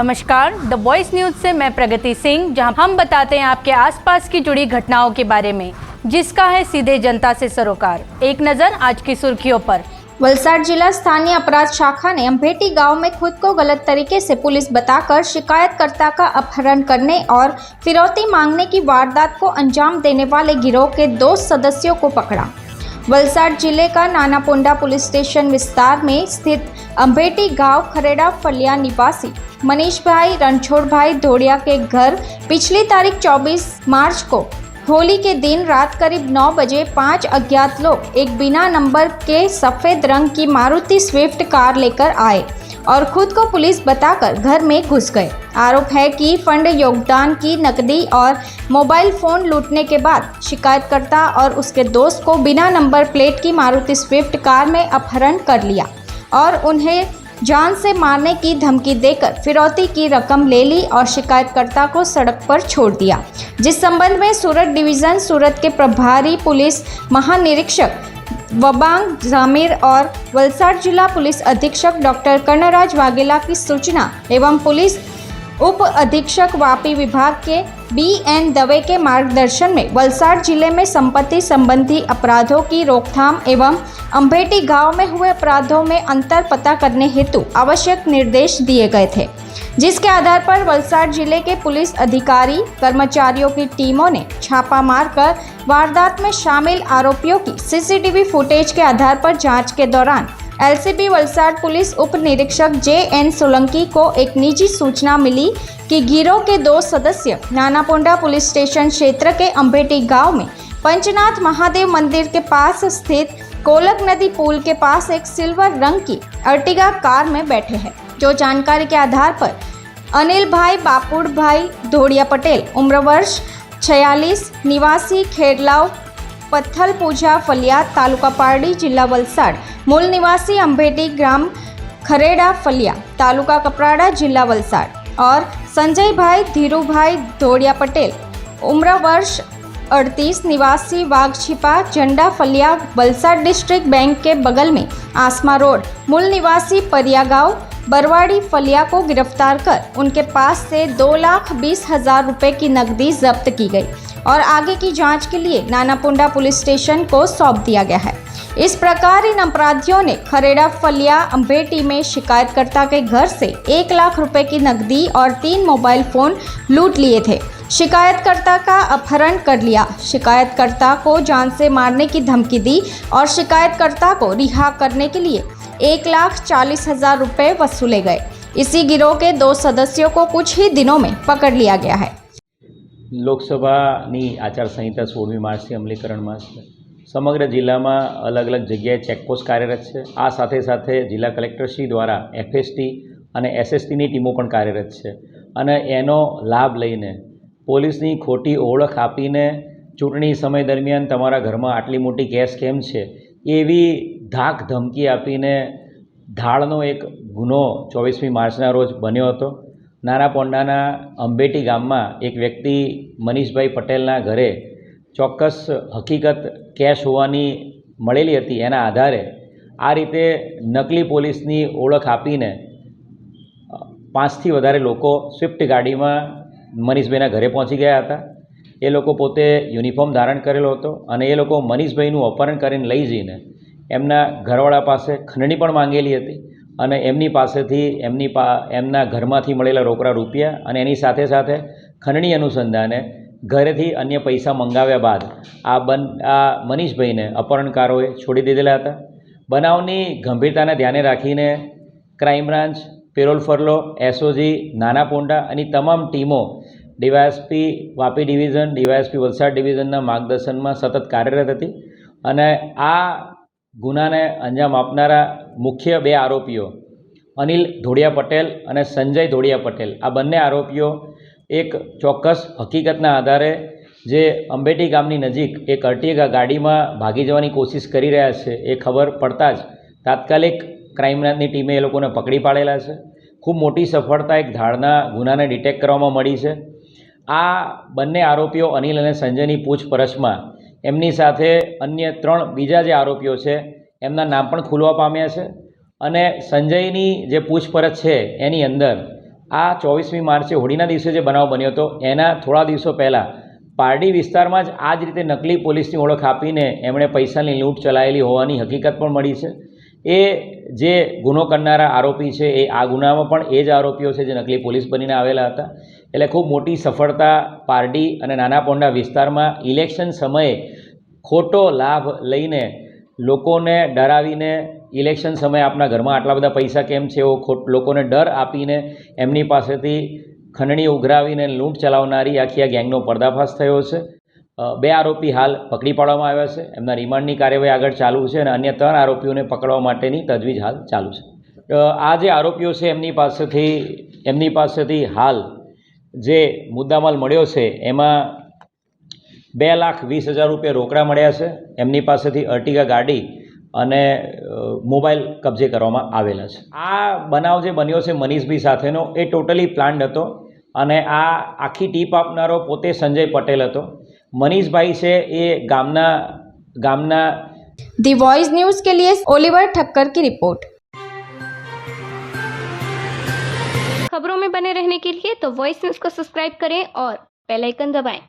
नमस्कार, the voice news से मैं प्रगति सिंह, जहां हम बताते हैं आपके आसपास की जुड़ी घटनाओं के बारे में, जिसका है सीधे जनता से सरोकार। एक नजर आज की सुर्खियों पर। वलसाड जिला स्थानीय अपराध शाखा ने अम्भेटी गांव में खुद को गलत तरीके से पुलिस बताकर शिकायतकर्ता का अपहरण करने और फिरौती मांगने की वारदात को अंजाम देने वाले गिरोह के 2 सदस्यों को पकड़ा। वलसाड जिले का नानापोंडा पुलिस स्टेशन विस्तार में स्थित अम्भेटी गांव खरेड़ा फलिया निवासी मनीष भाई रणछोड़ भाई धोड़िया के घर पिछली तारीख 24 मार्च को होली के दिन रात करीब 9 बजे 5 अज्ञात लोग एक बिना नंबर के सफ़ेद रंग की मारुति स्विफ्ट कार लेकर आए और खुद को पुलिस बताकर घर में घुस गए। आरोप है कि फंड योगदान की नकदी और मोबाइल फ़ोन लूटने के बाद शिकायतकर्ता और उसके दोस्त को बिना नंबर प्लेट की मारुति स्विफ्ट कार में अपहरण कर लिया और उन्हें जान से मारने की धमकी देकर फिरौती की रकम ले ली और शिकायतकर्ता को सड़क पर छोड़ दिया, जिस संबंध में सूरत डिवीज़न सूरत के प्रभारी पुलिस महानिरीक्षक वबांग जामिर और वलसाड जिला पुलिस अधीक्षक डॉक्टर कर्णराज वाघेला की सूचना एवं पुलिस उप अधीक्षक वापी विभाग के BN दवे के मार्गदर्शन में वलसाड जिले में संपत्ति संबंधी अपराधों की रोकथाम एवं अम्भेटी गांव में हुए अपराधों में अंतर पता करने हेतु आवश्यक निर्देश दिए गए थे, जिसके आधार पर वलसाड जिले के पुलिस अधिकारी कर्मचारियों की टीमों ने छापा मारकर वारदात में शामिल आरोपियों की CCTV फुटेज के आधार पर जांच के दौरान LCB वलसाड पुलिस उप निरीक्षक JN सोलंकी को एक निजी सूचना मिली कि गिरोह के 2 सदस्य नानापोंडा पुलिस स्टेशन क्षेत्र के अम्भेटी गांव में पंचनाथ महादेव मंदिर के पास स्थित कोलक नदी पुल के पास एक सिल्वर रंग की अर्टिगा कार में बैठे हैं। जो जानकारी के आधार पर अनिल भाई बापुड़ भाई धोड़िया पटेल उम्र वर्ष 46 निवासी खेड़लाव पत्थल पूजा फलिया तालुका पारडी जिला वलसाड मूल निवासी अम्भेटी ग्राम खरेड़ा फलिया तालुका कपराड़ा जिला वलसाड और संजय भाई धीरू भाई धोड़िया पटेल उम्र वर्ष 38 निवासी वाघछिपा झंडा फलिया वलसाड डिस्ट्रिक्ट बैंक के बगल में आसमा रोड मूल निवासी परिया गांव बरवाड़ी फलिया को गिरफ्तार कर उनके पास से 2,20,000 रुपये की नकदी जब्त की गई और आगे की जांच के लिए नानापोंडा पुलिस स्टेशन को सौंप दिया गया है। इस प्रकार इन अपराधियों ने खरेड़ा फलिया अम्भेटी में शिकायतकर्ता के घर से 1 लाख रुपए की नकदी और 3 मोबाइल फ़ोन लूट लिए थे। शिकायतकर्ता का अपहरण कर लिया, शिकायतकर्ता को जान से मारने की धमकी दी और शिकायतकर्ता को रिहा करने के लिए 1,40,000 रुपये वसूले गए। इसी गिरोह के 2 सदस्यों को कुछ ही दिनों में पकड़ लिया गया है। લોકસભાની આચારસંહિતા 16મી માર્ચથી અમલીકરણમાં છે। સમગ્ર જિલ્લામાં અલગ અલગ જગ્યાએ ચેકપોસ્ટ કાર્યરત છે। આ સાથે સાથે જિલ્લા કલેક્ટરશ્રી દ્વારા FST અને SSTની ટીમો પણ કાર્યરત છે અને એનો લાભ લઈને પોલીસની ખોટી ઓળખ આપીને ચૂંટણી સમય દરમિયાન તમારા ઘરમાં આટલી મોટી કેશ કેમ છે એવી ધાક ધમકી આપીને ધાડનો એક ગુનો 24મી માર્ચના રોજ બન્યો હતો। નાનાપોંડાના અમ્ભેટી ગામમાં એક વ્યક્તિ મનીષભાઈ પટેલના ઘરે ચોક્કસ હકીકત કેશ હોવાની મળેલી હતી, એના આધારે આ રીતે નકલી પોલીસની ઓળખ આપીને 5થી વધારે લોકો સ્વિફ્ટ ગાડીમાં મનીષભાઈના ઘરે પહોંચી ગયા હતા। એ લોકો પોતે યુનિફોર્મ ધારણ કરેલો હતો અને એ લોકો મનીષભાઈનું અપહરણ કરીને લઈ જઈને એમના ઘરવાળા પાસે ખંડણી પણ માંગેલી હતી અને એમની પાસેથી એમના ઘરમાંથી મળેલા રોકડા રૂપિયા અને એની સાથે સાથે ખંડણી અનુસંધાને ઘરેથી અન્ય પૈસા મંગાવ્યા બાદ આ મનીષભાઈને અપહરણકારોએ છોડી દીધેલા હતા। બનાવની ગંભીરતાને ધ્યાને રાખીને crime branch, parole furlough, SOG Nanaponda અને તમામ ટીમો DYSP Vapi division, DYSP Valsad ડિવિઝનના માર્ગદર્શનમાં સતત કાર્યરત હતી અને આ ગુનાને અંજામ આપનારા મુખ્ય 2 આરોપીઓ અનિલ ધોડિયા પટેલ અને સંજય ધોડિયા પટેલ આ બંને આરોપીઓ એક ચોક્કસ હકીકતના આધારે જે અમ્ભેટી ગામની નજીક એક અર્ટિગા ગાડીમાં ભાગી જવાની કોશિશ કરી રહ્યા છે એ ખબર પડતા જ તાત્કાલિક ક્રાઇમ બ્રાન્ચની ટીમે એ લોકોને પકડી પાડેલા છે। ખૂબ મોટી સફળતા એક ધાડના ગુનાને ડિટેક્ટ કરવામાં મળી છે। આ બંને આરોપીઓ અનિલ અને સંજયની પૂછપરછમાં એમની સાથે अन्य 3 બીજા જે આરોપીઓ છે એમના નામ પણ ખુલવા પામ્યા છે અને સંજયની જે પૂછપરછ છે એની અંદર આ 24મી માર્ચે હોળીના દિવસે જે બનાવ બન્યો હતો એના થોડા દિવસો પહેલાં પારડી વિસ્તારમાં જ આ જ રીતે નકલી પોલીસની ઓળખ આપીને એમણે પૈસાની લૂંટ ચલાવેલી હોવાની હકીકત પણ મળી છે. એ જે ગુનો કરનારા આરોપી છે એ આ ગુનામાં પણ એ જ આરોપીઓ છે જે નકલી પોલીસ બનીને આવેલા હતા. એટલે ખૂબ મોટી સફળતા પારડી અને નાના પોંડા વિસ્તારમાં ઇલેક્શન સમયે ખોટો લાભ લઈને લોકોને ડરાવીને ઇલેક્શન સમયે આપણા ઘરમાં આટલા બધા પૈસા કેમ છે એવો લોકોને ડર આપીને એમની પાસેથી ખંડણી ઉઘરાવીને લૂંટ ચલાવનારી આખી આ ગેંગનો પર્દાફાશ થયો છે. 2 આરોપી હાલ પકડી પાડવામાં આવ્યા છે. એમના રિમાન્ડની કાર્યવાહી આગળ ચાલુ છે અને અન્ય 3 આરોપીઓને પકડવા માટેની તજવીજ હાલ ચાલુ છે. આ જે આરોપીઓ છે એમની પાસેથી હાલ જે મુદ્દામાલ મળ્યો છે એમાં 2,20,000 રૂપિયા રોકડા મળ્યા છે. એમની પાસેથી અર્ટિગા ગાડી અને મોબાઈલ કબજે કરવામાં આવેલા છે. આ બનાવ જે બન્યો છે મનીષભાઈ સાથેનો એ ટોટલી પ્લાન્ડ હતો અને આ આખી ટીપ આપનારો પોતે સંજય પટેલ હતો. मनीष से ये गामना दी वॉइस न्यूज़ के लिए ओलिवर ठक्कर की रिपोर्ट। खबरों में बने रहने के लिए तो वॉइस न्यूज़ को सब्सक्राइब करें और बेल आइकन दबाएं।